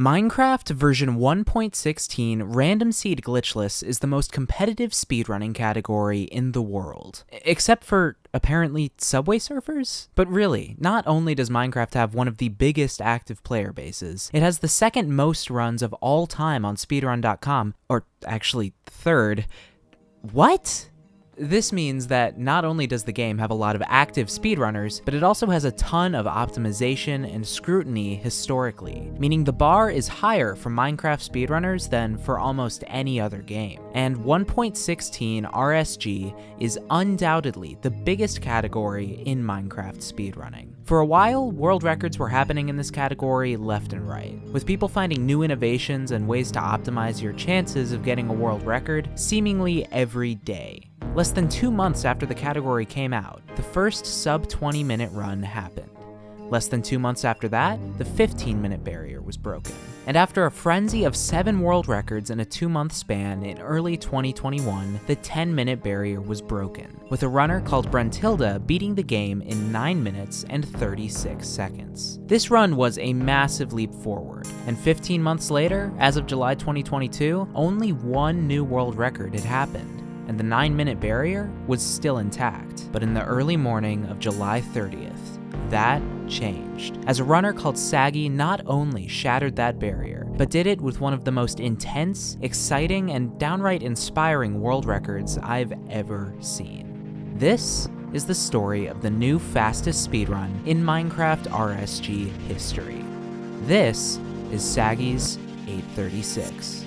Minecraft version 1.16 Random Seed Glitchless is the most competitive speedrunning category in the world. Except for, apparently, Subway Surfers? But really, not only does Minecraft have one of the biggest active player bases, it has the second most runs of all time on speedrun.com, or actually third. What? This means that not only does the game have a lot of active speedrunners, but it also has a ton of optimization and scrutiny historically, meaning the bar is higher for Minecraft speedrunners than for almost any other game. And 1.16 RSG is undoubtedly the biggest category in Minecraft speedrunning. For a while, world records were happening in this category left and right, with people finding new innovations and ways to optimize your chances of getting a world record seemingly every day. Less than 2 months after the category came out, the first sub-20-minute run happened. Less than 2 months after that, the 15-minute barrier was broken. And after a frenzy of 7 world records in a 2-month span in early 2021, the 10-minute barrier was broken, with a runner called Brentilda beating the game in 9 minutes and 36 seconds. This run was a massive leap forward, and 15 months later, as of July 2022, only 1 new world record had happened, and the 9-minute barrier was still intact. But in the early morning of July 30th, that changed, as a runner called Sagi not only shattered that barrier, but did it with one of the most intense, exciting, and downright inspiring world records I've ever seen. This is the story of the new fastest speedrun in Minecraft RSG history. This is Sagi's 836.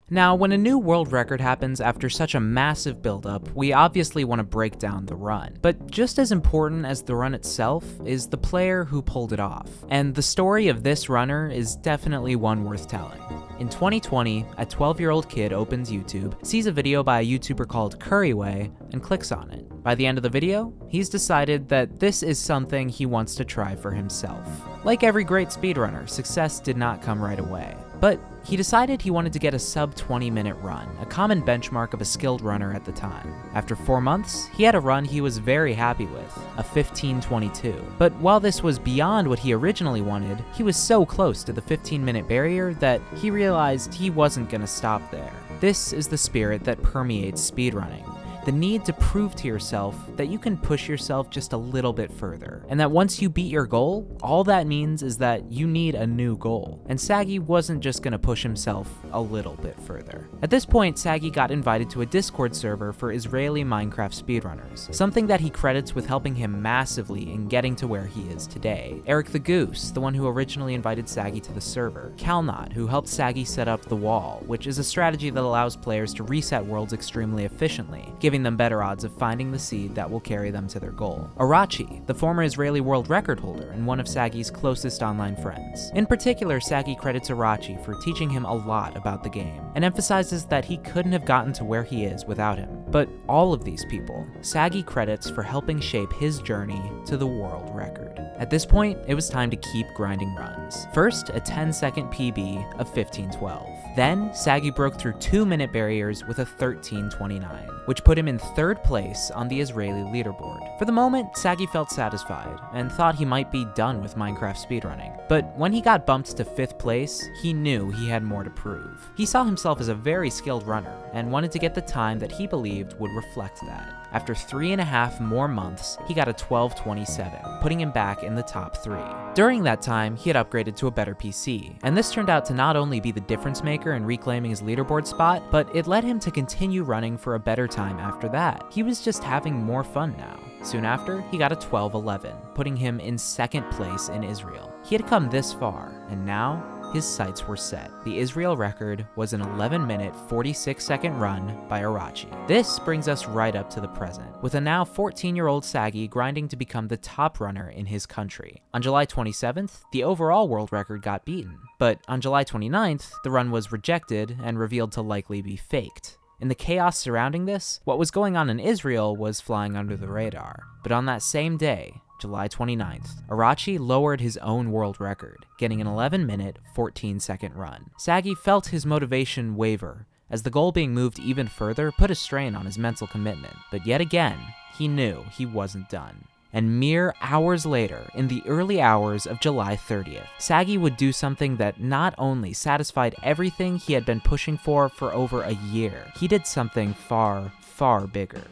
Now, when a new world record happens after such a massive buildup, we obviously want to break down the run. But just as important as the run itself is the player who pulled it off. And the story of this runner is definitely one worth telling. In 2020, a 12-year-old kid opens YouTube, sees a video by a YouTuber called Curryway, and clicks on it. By the end of the video, he's decided that this is something he wants to try for himself. Like every great speedrunner, success did not come right away. But he decided he wanted to get a sub-20-minute run, a common benchmark of a skilled runner at the time. After 4 months, he had a run he was very happy with, a 15:22. But while this was beyond what he originally wanted, he was so close to the 15-minute barrier that he realized he wasn't gonna stop there. This is the spirit that permeates speedrunning. The need to prove to yourself that you can push yourself just a little bit further, and that once you beat your goal, all that means is that you need a new goal. And Sagi wasn't just gonna push himself a little bit further. At this point, Sagi got invited to a Discord server for Israeli Minecraft speedrunners, something that he credits with helping him massively in getting to where he is today. Eric the Goose, the one who originally invited Sagi to the server. Calnot, who helped Sagi set up the wall, which is a strategy that allows players to reset worlds extremely efficiently, giving them better odds of finding the seed that will carry them to their goal. Arachi, the former Israeli world record holder and one of Sagi's closest online friends. In particular, Sagi credits Arachi for teaching him a lot about the game, and emphasizes that he couldn't have gotten to where he is without him. But all of these people, Sagi credits for helping shape his journey to the world record. At this point, it was time to keep grinding runs. First, a 10-second PB of 15:12. Then, Sagi broke through 2-minute barriers with a 13:29, which put him in 3rd place on the Israeli leaderboard. For the moment, Sagi felt satisfied, and thought he might be done with Minecraft speedrunning. But when he got bumped to 5th place, he knew he had more to prove. He saw himself as a very skilled runner, and wanted to get the time that he believed would reflect that. After 3.5 more months, he got a 12:27, putting him back in the top 3. During that time, he had upgraded to a better PC, and this turned out to not only be the difference maker in reclaiming his leaderboard spot, but it led him to continue running for a better time after that. He was just having more fun now. Soon after, he got a 12:11, putting him in 2nd place in Israel. He had come this far, and now, his sights were set. The Israel record was an 11-minute, 46-second run by Arachi. This brings us right up to the present, with a now 14-year-old Sagi grinding to become the top runner in his country. On July 27th, the overall world record got beaten, but on July 29th, the run was rejected and revealed to likely be faked. In the chaos surrounding this, what was going on in Israel was flying under the radar. But on that same day, July 29th, Arachi lowered his own world record, getting an 11-minute, 14-second run. Sagi felt his motivation waver, as the goal being moved even further put a strain on his mental commitment, but yet again, he knew he wasn't done. And mere hours later, in the early hours of July 30th, Sagi would do something that not only satisfied everything he had been pushing for over a year, he did something far, far bigger.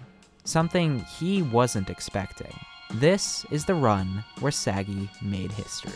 Something he wasn't expecting. This is the run where Sagi made history.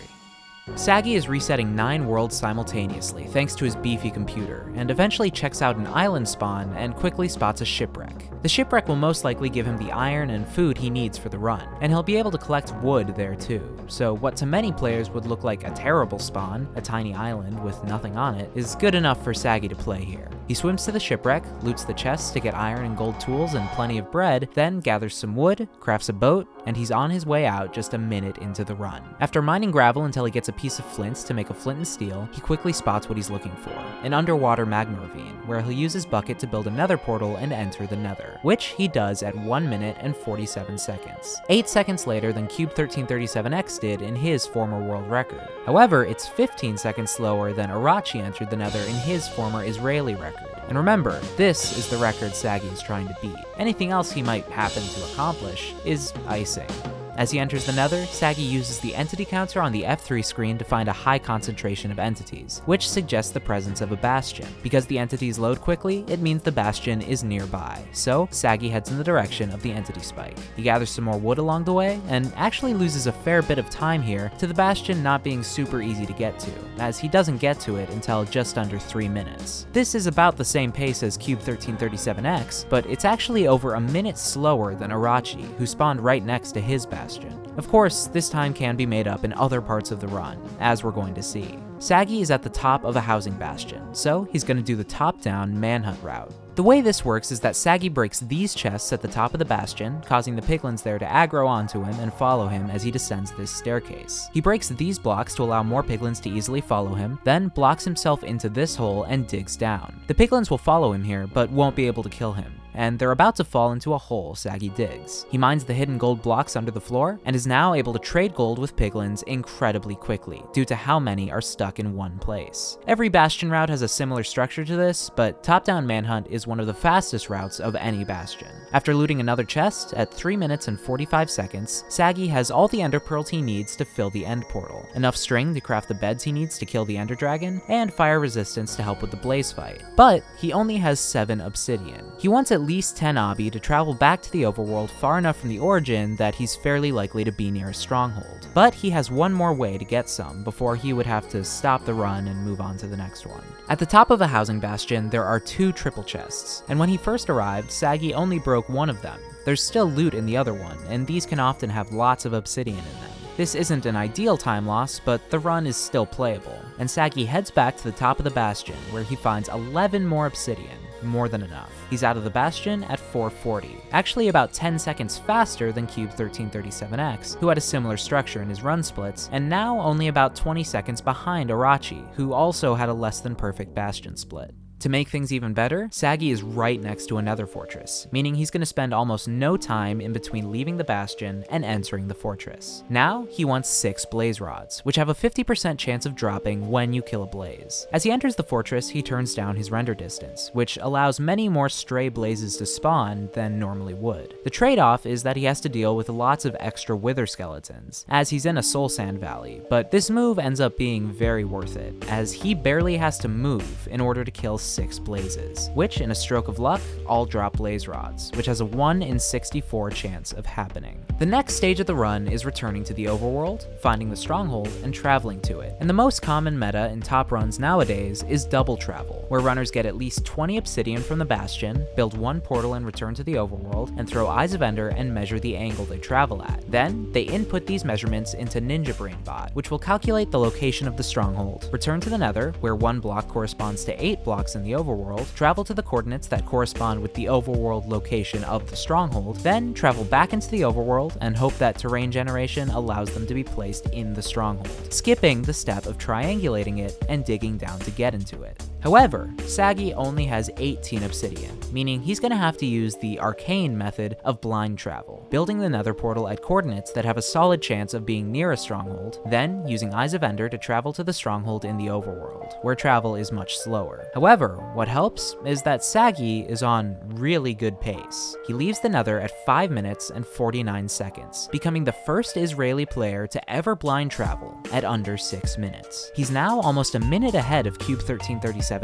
Sagi is resetting 9 worlds simultaneously thanks to his beefy computer, and eventually checks out an island spawn and quickly spots a shipwreck. The shipwreck will most likely give him the iron and food he needs for the run, and he'll be able to collect wood there too. So what to many players would look like a terrible spawn, a tiny island with nothing on it, is good enough for Sagi to play here. He swims to the shipwreck, loots the chests to get iron and gold tools and plenty of bread, then gathers some wood, crafts a boat, and he's on his way out just a minute into the run. After mining gravel until he gets a piece of flints to make a flint and steel, he quickly spots what he's looking for, an underwater magma ravine, where he'll use his bucket to build a nether portal and enter the nether, which he does at 1 minute and 47 seconds. 8 seconds later than Cube 1337X did in his former world record. However, it's 15 seconds slower than Arachi entered the nether in his former Israeli record. And remember, this is the record Sagi is trying to beat. Anything else he might happen to accomplish is icing. As he enters the nether, Sagi uses the entity counter on the F3 screen to find a high concentration of entities, which suggests the presence of a bastion. Because the entities load quickly, it means the bastion is nearby. So, Sagi heads in the direction of the entity spike. He gathers some more wood along the way, and actually loses a fair bit of time here to the bastion not being super easy to get to, as he doesn't get to it until just under 3 minutes. This is about the same pace as Cube 1337X, but it's actually over a minute slower than Arachi, who spawned right next to his bastion. Of course, this time can be made up in other parts of the run, as we're going to see. Sagi is at the top of a housing bastion, so he's going to do the top-down manhunt route. The way this works is that Sagi breaks these chests at the top of the bastion, causing the piglins there to aggro onto him and follow him as he descends this staircase. He breaks these blocks to allow more piglins to easily follow him, then blocks himself into this hole and digs down. The piglins will follow him here, but won't be able to kill him, and they're about to fall into a hole Sagi digs. He mines the hidden gold blocks under the floor, and is now able to trade gold with piglins incredibly quickly, due to how many are stuck in one place. Every bastion route has a similar structure to this, but top-down manhunt is one of the fastest routes of any bastion. After looting another chest, at 3 minutes and 45 seconds, Sagi has all the ender pearls he needs to fill the end portal, enough string to craft the beds he needs to kill the ender dragon, and fire resistance to help with the blaze fight. But he only has 7 obsidian. He wants at least 10 obby to travel back to the overworld far enough from the origin that he's fairly likely to be near a stronghold. But he has one more way to get some before he would have to stop the run and move on to the next one. At the top of a housing bastion, there are 2 triple chests, and when he first arrived, Sagi only broke one of them. There's still loot in the other one, and these can often have lots of obsidian in them. This isn't an ideal time loss, but the run is still playable, and Sagi heads back to the top of the bastion, where he finds 11 more obsidian, more than enough. He's out of the bastion at 440, actually about 10 seconds faster than Cube 1337X, who had a similar structure in his run splits, and now only about 20 seconds behind Arachi, who also had a less than perfect bastion split. To make things even better, Sagi is right next to another fortress, meaning he's going to spend almost no time in between leaving the bastion and entering the fortress. Now, he wants 6 blaze rods, which have a 50% chance of dropping when you kill a blaze. As he enters the fortress, he turns down his render distance, which allows many more stray blazes to spawn than normally would. The trade-off is that he has to deal with lots of extra wither skeletons, as he's in a soul sand valley, but this move ends up being very worth it, as he barely has to move in order to kill 6 blazes, which in a stroke of luck, all drop blaze rods, which has a 1 in 64 chance of happening. The next stage of the run is returning to the overworld, finding the stronghold, and traveling to it. And the most common meta in top runs nowadays is double travel, where runners get at least 20 obsidian from the bastion, build 1 portal and return to the overworld, and throw Eyes of Ender and measure the angle they travel at. Then, they input these measurements into Ninja Brain Bot, which will calculate the location of the stronghold, return to the nether, where 1 block corresponds to 8 blocks in the overworld, travel to the coordinates that correspond with the overworld location of the stronghold, then travel back into the overworld and hope that terrain generation allows them to be placed in the stronghold, skipping the step of triangulating it and digging down to get into it. However, Sagi only has 18 obsidian, meaning he's gonna have to use the arcane method of blind travel, building the nether portal at coordinates that have a solid chance of being near a stronghold, then using Eyes of Ender to travel to the stronghold in the overworld, where travel is much slower. However, what helps is that Sagi is on really good pace. He leaves the nether at 5 minutes and 49 seconds, becoming the first Israeli player to ever blind travel at under 6 minutes. He's now almost a minute ahead of Cube 1337X,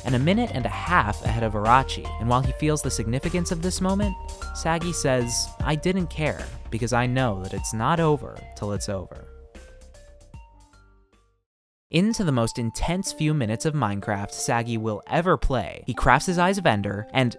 and a minute and a half ahead of Arachi, and while he feels the significance of this moment, Sagi says, "I didn't care, because I know that it's not over till it's over." Into the most intense few minutes of Minecraft Sagi will ever play, he crafts his Eyes of Ender and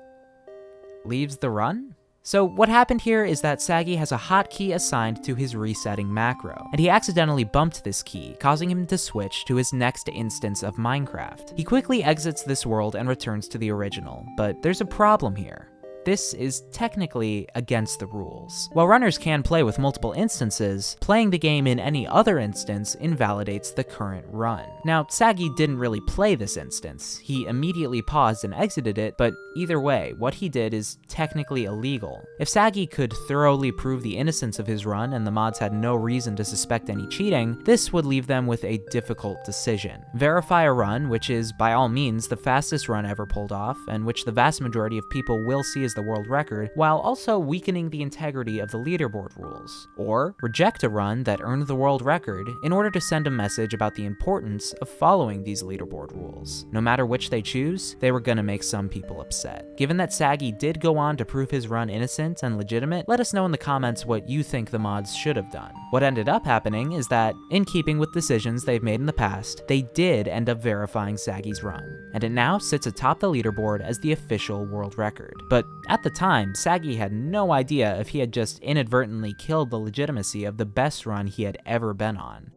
leaves the run? So what happened here is that Sagi has a hotkey assigned to his resetting macro, and he accidentally bumped this key, causing him to switch to his next instance of Minecraft. He quickly exits this world and returns to the original, but there's a problem here. This is technically against the rules. While runners can play with multiple instances, playing the game in any other instance invalidates the current run. Now, Sagi didn't really play this instance. He immediately paused and exited it, but either way, what he did is technically illegal. If Sagi could thoroughly prove the innocence of his run and the mods had no reason to suspect any cheating, this would leave them with a difficult decision. Verify a run, which is by all means the fastest run ever pulled off, and which the vast majority of people will see as the world record, while also weakening the integrity of the leaderboard rules. Or reject a run that earned the world record in order to send a message about the importance of following these leaderboard rules. No matter which they choose, they were gonna make some people upset. Given that Sagi did go on to prove his run innocent and legitimate, let us know in the comments what you think the mods should have done. What ended up happening is that, in keeping with decisions they've made in the past, they did end up verifying Sagi's run, and it now sits atop the leaderboard as the official world record. But at the time, Sagi had no idea if he had just inadvertently killed the legitimacy of the best run he had ever been on.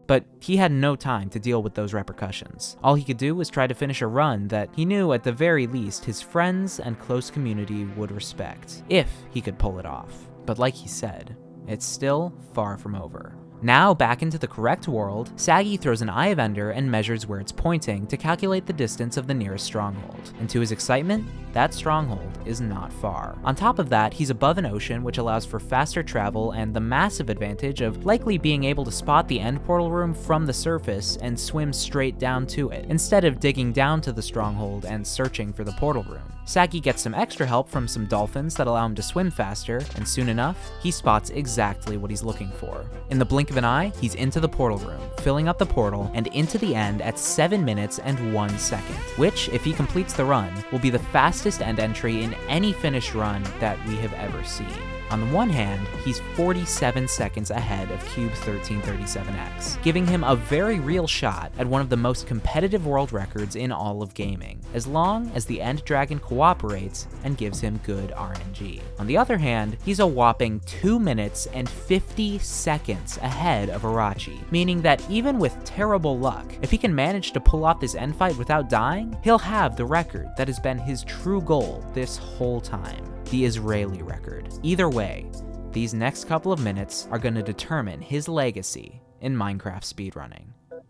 But he had no time to deal with those repercussions. All he could do was try to finish a run that he knew at the very least his friends and close community would respect, if he could pull it off. But like he said, it's still far from over. Now back into the correct world, Sagi throws an Eye of Ender and measures where it's pointing to calculate the distance of the nearest stronghold. And to his excitement, that stronghold is not far. On top of that, he's above an ocean, which allows for faster travel and the massive advantage of likely being able to spot the end portal room from the surface and swim straight down to it, instead of digging down to the stronghold and searching for the portal room. Sagi gets some extra help from some dolphins that allow him to swim faster, and soon enough, he spots exactly what he's looking for. In the blink of an eye, he's into the portal room, filling up the portal, and into the end at 7 minutes and 1 second, which, if he completes the run, will be the fastest end entry in any finished run that we have ever seen. On the one hand, he's 47 seconds ahead of Cube 1337X, giving him a very real shot at one of the most competitive world records in all of gaming, as long as the End Dragon cooperates and gives him good RNG. On the other hand, he's a whopping 2 minutes and 50 seconds ahead of Arachi, meaning that even with terrible luck, if he can manage to pull off this end fight without dying, he'll have the record that has been his true goal this whole time. The Israeli record. Either way, these next couple of minutes are going to determine his legacy in Minecraft speedrunning.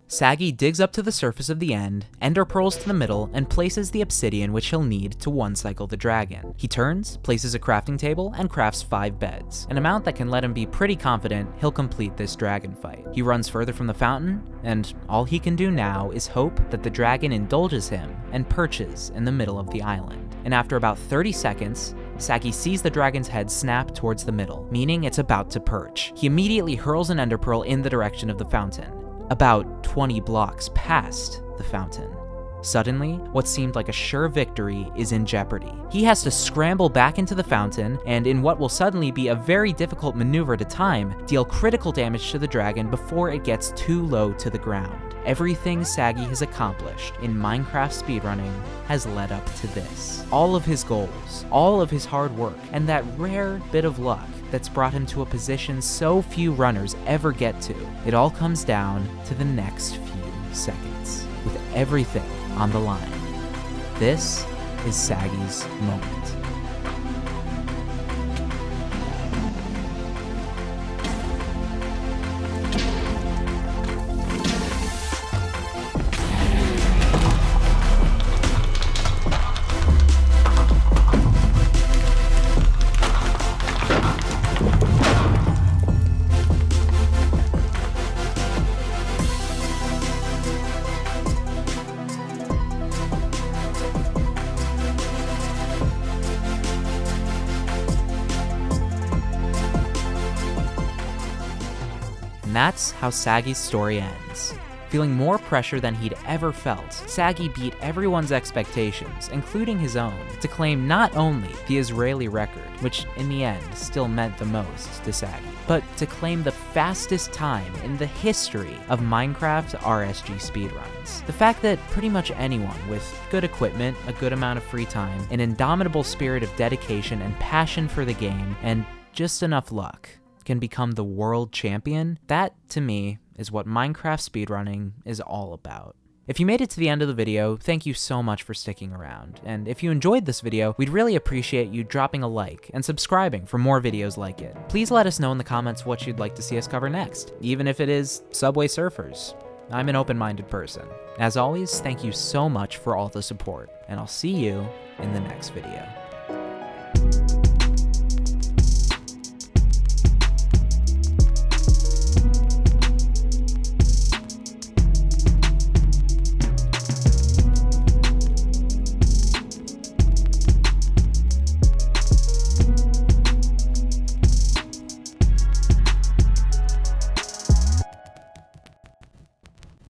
Sagi digs up to the surface of the end, ender pearls to the middle, and places the obsidian which he'll need to one-cycle the dragon. He turns, places a crafting table, and crafts 5 beds, an amount that can let him be pretty confident he'll complete this dragon fight. He runs further from the fountain, and all he can do now is hope that the dragon indulges him and perches in the middle of the island. And after about 30 seconds, Sagi sees the dragon's head snap towards the middle, meaning it's about to perch. He immediately hurls an ender pearl in the direction of the fountain, about 20 blocks past the fountain. Suddenly, what seemed like a sure victory is in jeopardy. He has to scramble back into the fountain, and in what will suddenly be a very difficult maneuver to time, deal critical damage to the dragon before it gets too low to the ground. Everything Sagi has accomplished in Minecraft speedrunning has led up to this. All of his goals, all of his hard work, and that rare bit of luck that's brought him to a position so few runners ever get to. It all comes down to the next few seconds, with everything on the line. This is Sagi's moment. that's how Sagi's story ends. Feeling more pressure than he'd ever felt, Sagi beat everyone's expectations, including his own, to claim not only the Israeli record, which in the end still meant the most to Sagi, but to claim the fastest time in the history of Minecraft RSG speedruns. The fact that pretty much anyone with good equipment, a good amount of free time, an indomitable spirit of dedication and passion for the game, and just enough luck can become the world champion, that, to me, is what Minecraft speedrunning is all about. If you made it to the end of the video, thank you so much for sticking around, and if you enjoyed this video, we'd really appreciate you dropping a like and subscribing for more videos like it. Please let us know in the comments what you'd like to see us cover next, even if it is Subway Surfers. I'm an open-minded person. As always, thank you so much for all the support, and I'll see you in the next video.